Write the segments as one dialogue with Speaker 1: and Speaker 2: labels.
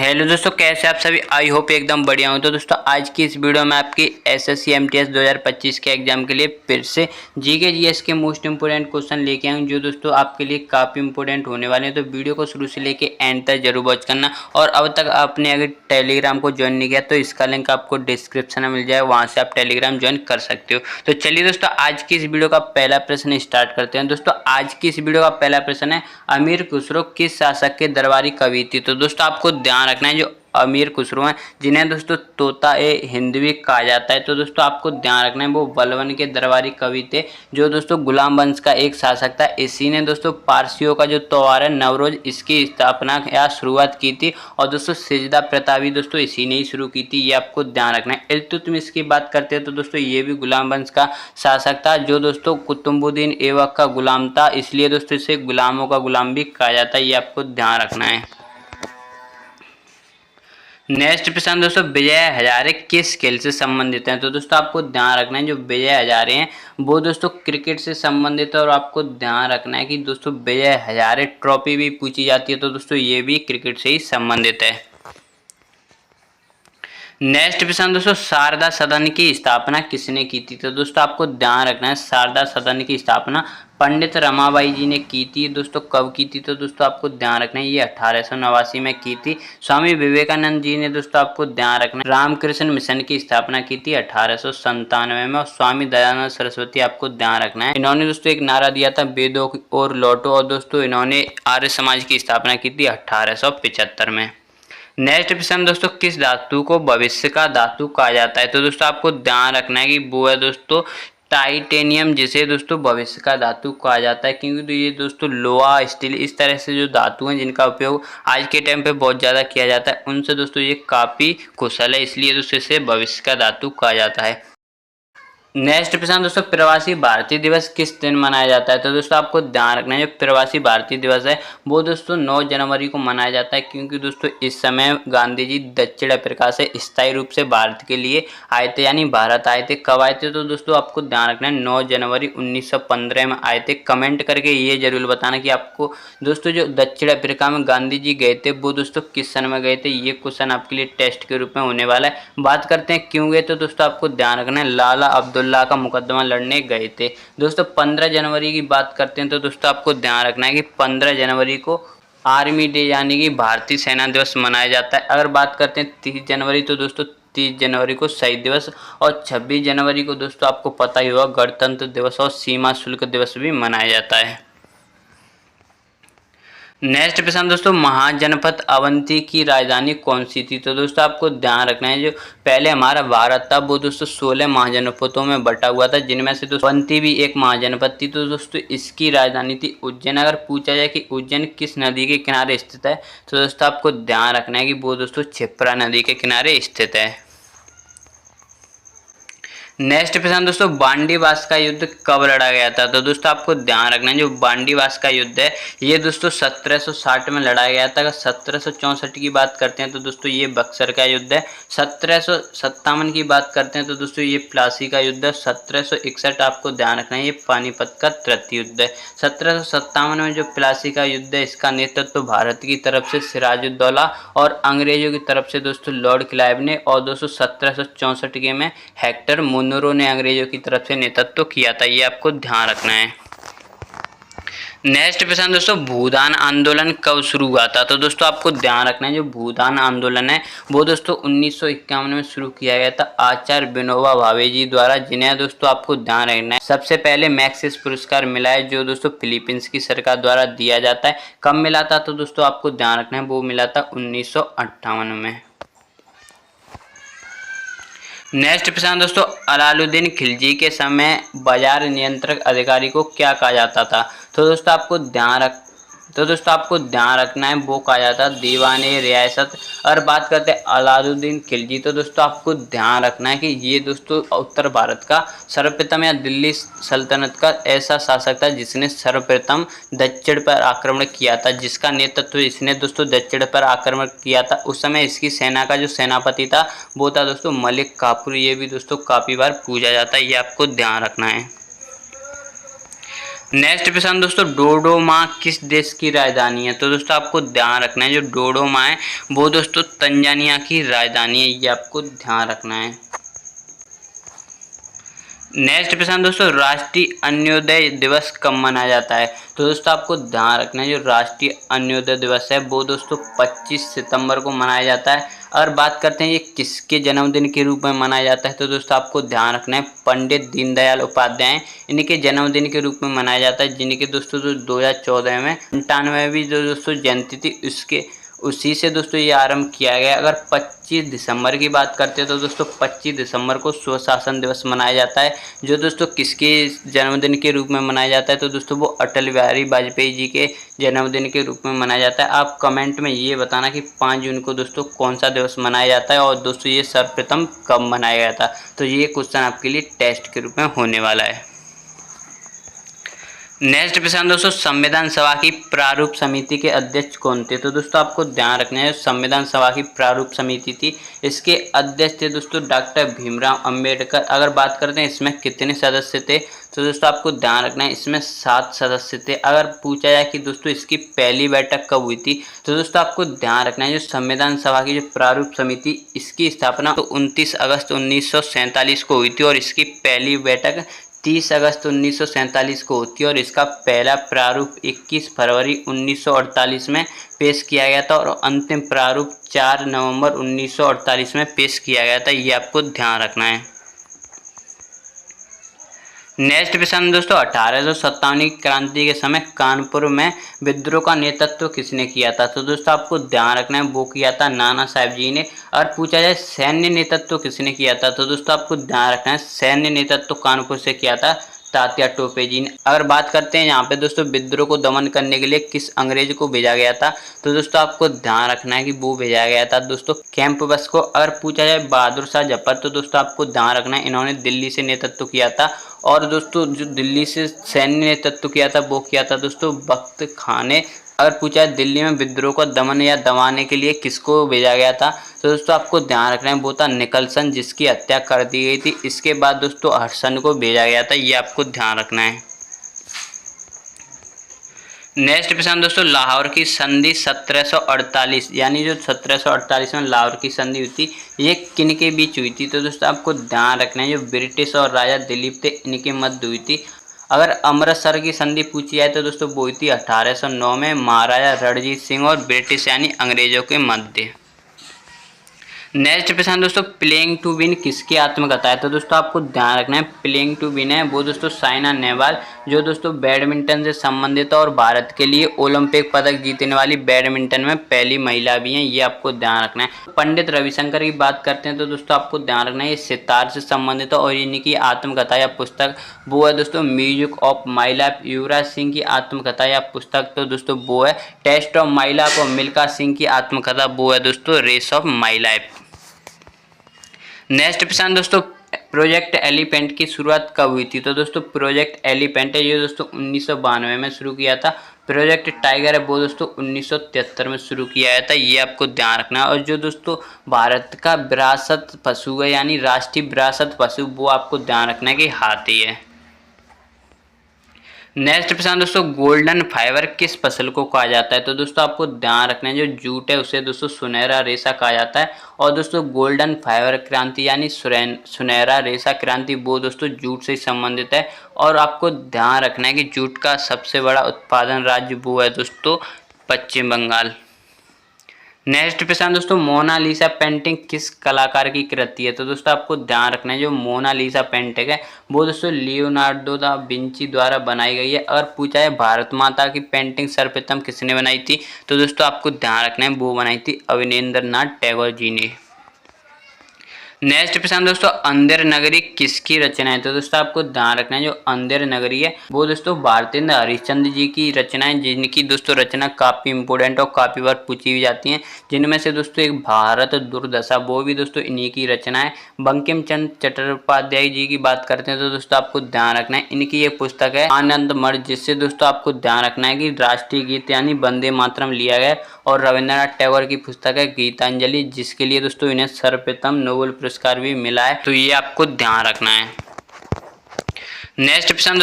Speaker 1: Hello दोस्तों, कैसे आप सभी। आई होप एकदम बढ़िया हो। तो दोस्तों आज की इस वीडियो में आपकी एसएससी एमटीएस 2025 के एग्जाम के लिए फिर से जीके जीएस के मोस्ट इंपोर्टेंट क्वेश्चन लेके आए हूं, जो दोस्तों आपके लिए काफ़ी इंपोर्टेंट होने वाले हैं। तो वीडियो को शुरू से लेके एंड तक जरूर वॉच करना। और अब तक आपने अगर टेलीग्राम को ज्वाइन नहीं किया तो इसका लिंक आपको डिस्क्रिप्शन में मिल जाए, वहाँ से आप टेलीग्राम ज्वाइन कर सकते हो। तो चलिए दोस्तों आज की इस वीडियो का पहला प्रश्न स्टार्ट करते हैं। दोस्तों आज की इस वीडियो का पहला प्रश्न है, अमीर खुसरो किस शासक के दरबारी कवि थी। तो दोस्तों आपको ध्यान रखना है, जो अमीर खुसरो हैं जिन्हें दोस्तों तोता ए हिंदवी कहा जाता है, तो दोस्तों आपको ध्यान रखना है वो बलबन के दरबारी कवि थे, जो दोस्तों गुलाम वंश का एक शासक था। इसी ने दोस्तों पारसियों का जो त्यौहार है नवरोज, इसकी स्थापना या शुरुआत की थी। और दोस्तों सिजदा प्रथा भी दोस्तों इसी ने ही शुरू की थी, ये आपको ध्यान रखना है। इल्तुतमिश की बात करते हैं तो दोस्तों ये भी गुलाम वंश का शासक था, जो दोस्तों कुतुबुद्दीन ऐबक का गुलाम था, इसलिए दोस्तों इसे गुलामों का गुलाम भी कहा जाता है, ये आपको ध्यान रखना है। नेक्स्ट प्रश्न दोस्तों, विजय हजारे किस खेल से संबंधित हैं। तो दोस्तों आपको ध्यान रखना है जो विजय हजारे हैं वो दोस्तों क्रिकेट से संबंधित है। और आपको ध्यान रखना है कि दोस्तों विजय हजारे ट्रॉफी भी पूछी जाती है, तो दोस्तों ये भी क्रिकेट से ही संबंधित है। नेक्स्ट प्रश्न दोस्तों, शारदा सदन की स्थापना किसने की थी। तो दोस्तों आपको ध्यान रखना है शारदा सदन की स्थापना पंडित रमाबाई जी ने की थी। दोस्तों कब की थी, तो दोस्तों आपको ध्यान रखना है ये 1889 में की थी। स्वामी विवेकानंद जी ने दोस्तों आपको ध्यान रखना है रामकृष्ण मिशन की स्थापना की थी 1897 में। और स्वामी दयानंद सरस्वती आपको ध्यान रखना है, इन्होंने दोस्तों एक नारा दिया था वेदों और लौटो। और दोस्तों इन्होंने आर्य समाज की स्थापना की थी 1875 में। नेक्स्ट प्रश्न दोस्तों, किस धातु को भविष्य का धातु कहा जाता है। तो दोस्तों आपको ध्यान रखना है कि वो है दोस्तों टाइटेनियम, जिसे दोस्तों भविष्य का धातु कहा जाता है। क्योंकि तो ये दोस्तों लोहा स्टील इस तरह से जो धातु हैं जिनका उपयोग आज के टाइम पे बहुत ज़्यादा किया जाता है, उनसे दोस्तों ये काफ़ी कुशल है, इसलिए दोस्तों इसे भविष्य का धातु कहा जाता है। नेक्स्ट प्रश्न दोस्तों, प्रवासी भारतीय दिवस किस दिन मनाया जाता है। तो दोस्तों आपको ध्यान रखना है जो प्रवासी भारतीय दिवस है वो दोस्तों 9 जनवरी को मनाया जाता है। क्योंकि दोस्तों इस समय गांधी जी दक्षिण अफ्रीका से स्थायी रूप से भारत के लिए आए थे, यानी भारत आए थे। कब आए थे, तो दोस्तों आपको ध्यान रखना है 9 जनवरी 1915 में आए थे। कमेंट करके ये जरूर बताना कि आपको दोस्तों जो दक्षिण अफ्रीका में गांधी जी गए थे वो दोस्तों किस सन में गए थे। ये क्वेश्चन आपके लिए टेस्ट के रूप में होने वाला है। बात करते हैं क्यों गए, तो दोस्तों आपको ध्यान रखना है लाला अब्दुल्ला का मुकदमा लड़ने गए थे। दोस्तों 15 जनवरी की बात करते हैं तो दोस्तों आपको ध्यान रखना है कि 15 जनवरी को आर्मी डे यानी कि भारतीय सेना दिवस मनाया जाता है। अगर बात करते हैं 30 जनवरी तो दोस्तों 30 जनवरी को शहीद दिवस, और 26 जनवरी को दोस्तों आपको पता ही होगा गणतंत्र दिवस और सीमा शुल्क दिवस भी मनाया जाता है। नेक्स्ट प्रश्न दोस्तों, महाजनपद अवंती की राजधानी कौन सी थी। तो दोस्तों आपको ध्यान रखना है जो पहले हमारा भारत था वो दोस्तों 16 महाजनपदों में बटा हुआ था, जिनमें से दोस्तों अवंती भी एक महाजनपद थी। तो दोस्तों इसकी राजधानी थी उज्जैन। अगर पूछा जाए कि उज्जैन किस नदी के किनारे स्थित है, तो दोस्तों आपको ध्यान रखना है कि वो दोस्तों क्षिप्रा नदी के किनारे स्थित है। नेक्स्ट प्रश्न दोस्तों, बांडीवास का युद्ध कब लड़ा गया था। तो दोस्तों आपको ध्यान रखना है जो बांडीवास का युद्ध है ये दोस्तों 1760 में लड़ा गया था। अगर 1764 की बात करते हैं तो दोस्तों ये बक्सर का युद्ध है। 1757 की बात करते हैं तो दोस्तों ये प्लासी का युद्ध है। 1761 आपको ध्यान रखना है ये पानीपत का तृतीय युद्ध है। 1757 में जो प्लासी का युद्ध है इसका नेतृत्व भारत की तरफ से सिराजुद्दौला और अंग्रेजों की तरफ से दोस्तों लॉर्ड क्लाइव ने, और दोस्तों 1764 के में हेक्टर मुनरो ने अंग्रेजों की तरफ से नेतृत्व किया था, ये आपको ध्यान रखना है। नेक्स्ट प्रश्न दोस्तों, भूदान आंदोलन कब शुरू हुआ था। तो दोस्तों आपको ध्यान रखना है जो भूदान आंदोलन है वो दोस्तों 1951 में शुरू किया गया था आचार्य विनोबा भावे जी द्वारा, जिन्हें दोस्तों आपको ध्यान रखना है सबसे पहले मैक्सिस पुरस्कार मिला है, जो दोस्तों फिलीपींस की सरकार द्वारा दिया जाता है। कब मिला था, तो दोस्तों आपको ध्यान रखना है वो मिला था 1958 में। नेक्स्ट प्रश्न दोस्तों, अलाउद्दीन खिलजी के समय बाजार नियंत्रक अधिकारी को क्या कहा जाता था। तो दोस्तों आपको ध्यान रखना है वो कहा जाता है दीवाने रियासत। और बात करते हैं अलाउद्दीन खिलजी, तो दोस्तों आपको ध्यान रखना है कि ये दोस्तों उत्तर भारत का सर्वप्रथम या दिल्ली सल्तनत का ऐसा शासक था जिसने सर्वप्रथम दक्षिण पर आक्रमण किया था, जिसका नेतृत्व इसने दोस्तों दक्षिण पर आक्रमण किया था। उस समय इसकी सेना का जो सेनापति था वो था दोस्तों मलिक काफूर। ये भी दोस्तों काफ़ी बार पूछा जाता है, ये आपको ध्यान रखना है। नेक्स्ट प्रश्न दोस्तों, डोडोमा किस देश की राजधानी है? तो दोस्तों आपको ध्यान रखना है जो डोडोमा है वो दोस्तों तंजानिया की राजधानी है, ये आपको ध्यान रखना है। नेक्स्ट प्रश्न दोस्तों, राष्ट्रीय अन्योदय दिवस कब मनाया जाता है? तो दोस्तों आपको ध्यान रखना है जो राष्ट्रीय अन्योदय दिवस है वो दोस्तों 25 सितंबर को मनाया जाता है। और बात करते हैं ये किसके जन्मदिन के रूप में मनाया जाता है? तो दोस्तों आपको ध्यान रखना है पंडित दीनदयाल उपाध्याय इनके जन्मदिन के रूप में मनाया जाता है, जिनके दोस्तों जो 2014 में 98वीं जो दोस्तों जयंती थी उसके उसी से दोस्तों ये आरंभ किया गया। अगर 25 दिसंबर की बात करते हैं तो दोस्तों 25 दिसंबर को स्वशासन दिवस मनाया जाता है, जो दोस्तों किसके जन्मदिन के रूप में मनाया जाता है? तो दोस्तों वो अटल बिहारी वाजपेयी जी के जन्मदिन के रूप में मनाया जाता है। आप कमेंट में ये बताना कि 5 जून को दोस्तों कौन सा दिवस मनाया जाता है और दोस्तों ये सर्वप्रथम कब मनाया गया था। तो ये क्वेश्चन आपके लिए टेस्ट के रूप में होने वाला है। नेक्स्ट प्रश्न दोस्तों, संविधान सभा की प्रारूप समिति के अध्यक्ष कौन थे? तो दोस्तों आपको ध्यान रखना है संविधान सभा की प्रारूप समिति थी इसके अध्यक्ष थे दोस्तों डॉक्टर भीमराव अंबेडकर। अगर बात करते हैं इसमें कितने सदस्य थे तो दोस्तों आपको ध्यान रखना है इसमें 7 सदस्य थे। अगर पूछा जाए कि दोस्तों इसकी पहली बैठक कब हुई थी तो दोस्तों आपको ध्यान रखना है जो संविधान सभा की जो प्रारूप समिति इसकी स्थापना तो 29 अगस्त 1947 को हुई थी और इसकी पहली बैठक 30 अगस्त 1947 को होती है और इसका पहला प्रारूप 21 फरवरी 1948 में पेश किया गया था और अंतिम प्रारूप 4 नवंबर 1948 में पेश किया गया था, ये आपको ध्यान रखना है। नेक्स्ट प्रश्न दोस्तों, 1857 की क्रांति के समय कानपुर में विद्रोह का नेतृत्व किसने किया था? तो दोस्तों आपको ध्यान रखना है वो किया था नाना साहब जी ने। और पूछा जाए सैन्य नेतृत्व किसने किया था तो दोस्तों आपको ध्यान रखना है सैन्य नेतृत्व कानपुर से किया था तात्या टोपे जी ने। अगर बात करते हैं यहाँ पे दोस्तों विद्रोह को दमन करने के लिए किस अंग्रेज को भेजा गया था तो दोस्तों आपको ध्यान रखना है कि वो भेजा गया था दोस्तों कैंप बस को। अगर पूछा जाए बहादुर शाह जफर तो दोस्तों आपको ध्यान रखना है इन्होंने दिल्ली से नेतृत्व किया था और दोस्तों जो दिल्ली से सैन्य नेतृत्व किया था वो किया था दोस्तों बख्त खान ने। अगर पूछा है दिल्ली में विद्रोह को दमन या दबाने के लिए किसको भेजा गया था तो दोस्तों आपको ध्यान रखना है वो था निकलसन, जिसकी हत्या कर दी गई थी। इसके बाद दोस्तों हडसन को भेजा गया था, ये आपको ध्यान रखना है। नेक्स्ट प्रश्न दोस्तों, लाहौर की संधि 1748 यानी जो 1748 में लाहौर की संधि हुई थी ये किन के बीच हुई थी? तो दोस्तों आपको ध्यान रखना है जो ब्रिटिश और राजा दिलीप थे इनके मध्य हुई थी। अगर अमृतसर की संधि पूछी जाए तो दोस्तों वो हुई थी 1809 में महाराजा रणजीत सिंह और ब्रिटिश यानी अंग्रेजों के मध्य। नेक्स्ट प्रश्न दोस्तों, प्लेइंग टू विन किसकी आत्मकथा है? तो दोस्तों आपको ध्यान रखना है प्लेइंग टू विन है वो दोस्तों साइना नेहवाल जो दोस्तों बैडमिंटन से संबंधित है और भारत के लिए ओलंपिक पदक जीतने वाली बैडमिंटन में पहली महिला भी हैं, ये आपको ध्यान रखना है। पंडित रविशंकर की बात करते हैं तो दोस्तों आपको ध्यान रखना है ये सितार से संबंधित है और इनकी आत्मकथा या पुस्तक वो है दोस्तों music of my life. Yuvraj Singh की आत्मकथा या पुस्तक तो दोस्तों वो है टेस्ट ऑफ माई लाइफ और मिल्खा सिंह की आत्मकथा वो है दोस्तों race of my life. Next प्रश्न दोस्तों, प्रोजेक्ट एलिफेंट की शुरुआत कब हुई थी? तो दोस्तों प्रोजेक्ट एलिफेंट है ये दोस्तों 1992 में शुरू किया था। प्रोजेक्ट टाइगर है वो दोस्तों 1973 में शुरू किया गया था, ये आपको ध्यान रखना है। और जो दोस्तों भारत का विरासत पशु है यानी राष्ट्रीय विरासत पशु वो आपको ध्यान रखना है कि हाथी है। नेक्स्ट प्रश्न दोस्तों, गोल्डन फाइबर किस फसल को कहा जाता है? तो दोस्तों आपको ध्यान रखना है जो जूट है उसे दोस्तों सुनहरा रेशा कहा जाता है और दोस्तों गोल्डन फाइबर क्रांति यानी सुनहरा रेशा क्रांति वो दोस्तों जूट से संबंधित है। और आपको ध्यान रखना है कि जूट का सबसे बड़ा उत्पादन राज्य वो है दोस्तों पश्चिम बंगाल। नेक्स्ट प्रश्न दोस्तों, मोनालिसा पेंटिंग किस कलाकार की कृति है? तो दोस्तों आपको ध्यान रखना है जो मोनालिसा पेंटिंग है वो दोस्तों लियोनार्डो दा विंची द्वारा बनाई गई है। अगर पूछा है भारत माता की पेंटिंग सर्वप्रथम किसने बनाई थी तो दोस्तों आपको ध्यान रखना है वो बनाई थी अवनींद्र नाथ टैगोर जी ने। नेक्स्ट प्रश्न दोस्तों, अंधेर नगरी किसकी रचना है? तो दोस्तों आपको ध्यान रखना है जो अंधेर नगरी है वो दोस्तों भारतेंद्र हरिश्चंद्र जी की रचना है, जिनकी दोस्तों रचना काफ़ी इंपॉर्टेंट और काफ़ी बार पूछी भी जाती हैं। जिनमें से दोस्तों एक भारत दुर्दशा वो भी दोस्तों इन्हीं की रचना है। बंकिम चंद्र चट्टोपाध्याय जी की बात करते हैं तो दोस्तों आपको ध्यान रखना है इनकी ये पुस्तक है आनंद मठ, जिससे दोस्तों आपको ध्यान रखना है कि राष्ट्रीय गीत यानी वंदे मातरम लिया गया। और रविंद्रनाथ टैगोर की पुस्तक है गीतांजलि, जिसके लिए दोस्तों इन्हें सर्वप्रथम नोबेल पुरस्कार भी मिला है, तो ये आपको ध्यान रखना है। नेक्स्ट प्रश्न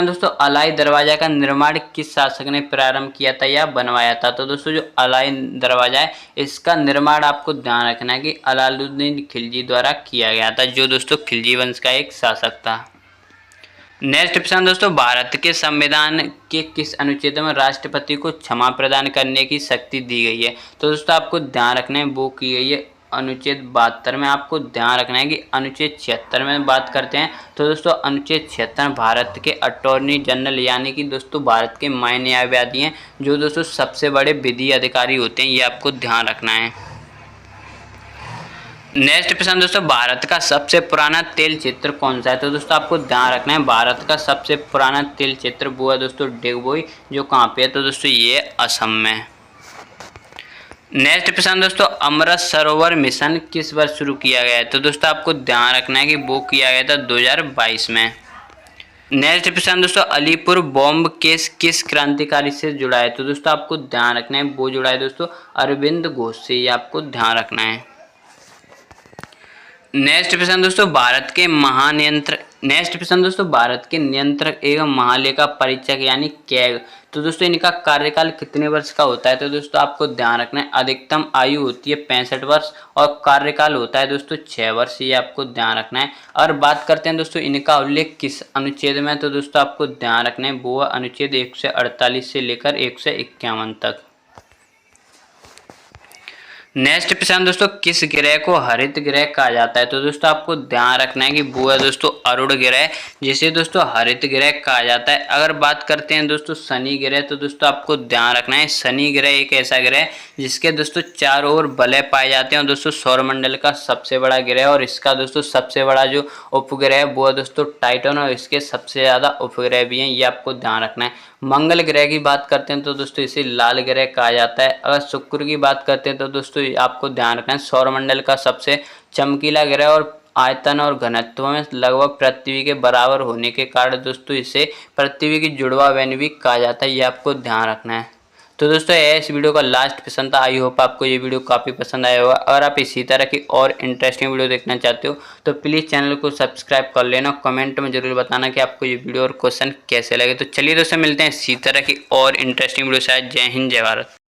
Speaker 1: दोस्तों अलाई दरवाजा का निर्माण किस शासक ने प्रारंभ किया था या बनवाया था। तो दोस्तों जो अलाई दरवाजा है इसका निर्माण आपको ध्यान रखना है कि अलाउद्दीन खिलजी द्वारा किया गया था, जो दोस्तों खिलजी वंश का एक शासक था। नेक्स्ट प्रश्न दोस्तों भारत के संविधान के किस अनुच्छेद में राष्ट्रपति को क्षमा प्रदान करने की शक्ति दी गई है। तो दोस्तों आपको ध्यान रखना है वो की गई है अनुच्छेद 72 में। आपको ध्यान रखना है कि अनुच्छेद 76 में बात करते हैं तो दोस्तों अनुच्छेद 76 भारत के अटॉर्नी जनरल यानी कि दोस्तों भारत के मान्य न्यायवादी हैं, जो दोस्तों सबसे बड़े विधि अधिकारी होते हैं, ये आपको ध्यान रखना है। नेक्स्ट प्रश्न दोस्तों भारत का सबसे पुराना तेल क्षेत्र कौन सा है। तो दोस्तों आपको ध्यान रखना है भारत का सबसे पुराना तेल क्षेत्र वो है दोस्तों डिगबोई, जो कहाँ पे है। तो दोस्तों ये असम में। नेक्स्ट प्रश्न दोस्तों अमृत सरोवर मिशन किस वर्ष शुरू किया गया है। तो दोस्तों आपको ध्यान रखना है कि वो किया गया था 2022 में। नेक्स्ट प्रश्न दोस्तों अलीपुर बॉम्ब केस किस क्रांतिकारी से जुड़ा है। तो दोस्तों आपको ध्यान रखना है वो जुड़ा है दोस्तों अरविंद घोष से, ये आपको ध्यान रखना है। नेक्स्ट प्रश्न दोस्तों भारत के भारत के नियंत्रक एवं महालेखा परीक्षक यानी कैग, तो दोस्तों इनका कार्यकाल कितने वर्ष का होता है। तो दोस्तों आपको ध्यान रखना है अधिकतम आयु होती है 65 वर्ष और कार्यकाल होता है दोस्तों 6 वर्ष, ये आपको ध्यान रखना है। और बात करते हैं दोस्तों इनका उल्लेख किस अनुच्छेद में। तो दोस्तों आपको ध्यान रखना है वो अनुच्छेद 148 से लेकर 151 तक। नेक्स्ट प्रश्न दोस्तों किस ग्रह को हरित ग्रह कहा जाता है। तो दोस्तों आपको ध्यान रखना है कि वो है दोस्तों अरुण ग्रह, जिसे दोस्तों हरित ग्रह कहा जाता है। अगर बात करते हैं दोस्तों शनि ग्रह, तो दोस्तों आपको ध्यान रखना है शनि ग्रह एक ऐसा ग्रह है जिसके दोस्तों चारों ओर वलय पाए जाते हैं और दोस्तों सौरमंडल का सबसे बड़ा ग्रह, और इसका दोस्तों सबसे बड़ा जो उपग्रह है वो है दोस्तों टाइटन, और इसके सबसे ज़्यादा उपग्रह भी हैं, ये आपको ध्यान रखना है। मंगल ग्रह की बात करते हैं तो दोस्तों इसे लाल ग्रह कहा जाता है। अगर शुक्र की बात करते हैं तो दोस्तों आपको ध्यान रखना है सौरमंडल का सबसे चमकीला ग्रह, और आयतन और घनत्व में लगभग पृथ्वी के बराबर होने के कारण दोस्तों इसे पृथ्वी की जुड़वा बहन भी कहा जाता है, ये आपको ध्यान रखना है। तो दोस्तों ये इस वीडियो का लास्ट पसंद था। आई होप आपको ये वीडियो काफ़ी पसंद आया होगा। अगर आप इसी तरह की और इंटरेस्टिंग वीडियो देखना चाहते हो तो प्लीज़ चैनल को सब्सक्राइब कर लेना। कमेंट में जरूर बताना कि आपको ये वीडियो और क्वेश्चन कैसे लगे। तो चलिए दोस्तों मिलते हैं इसी तरह की और इंटरेस्टिंग वीडियो। शायद जय हिंद जय भारत।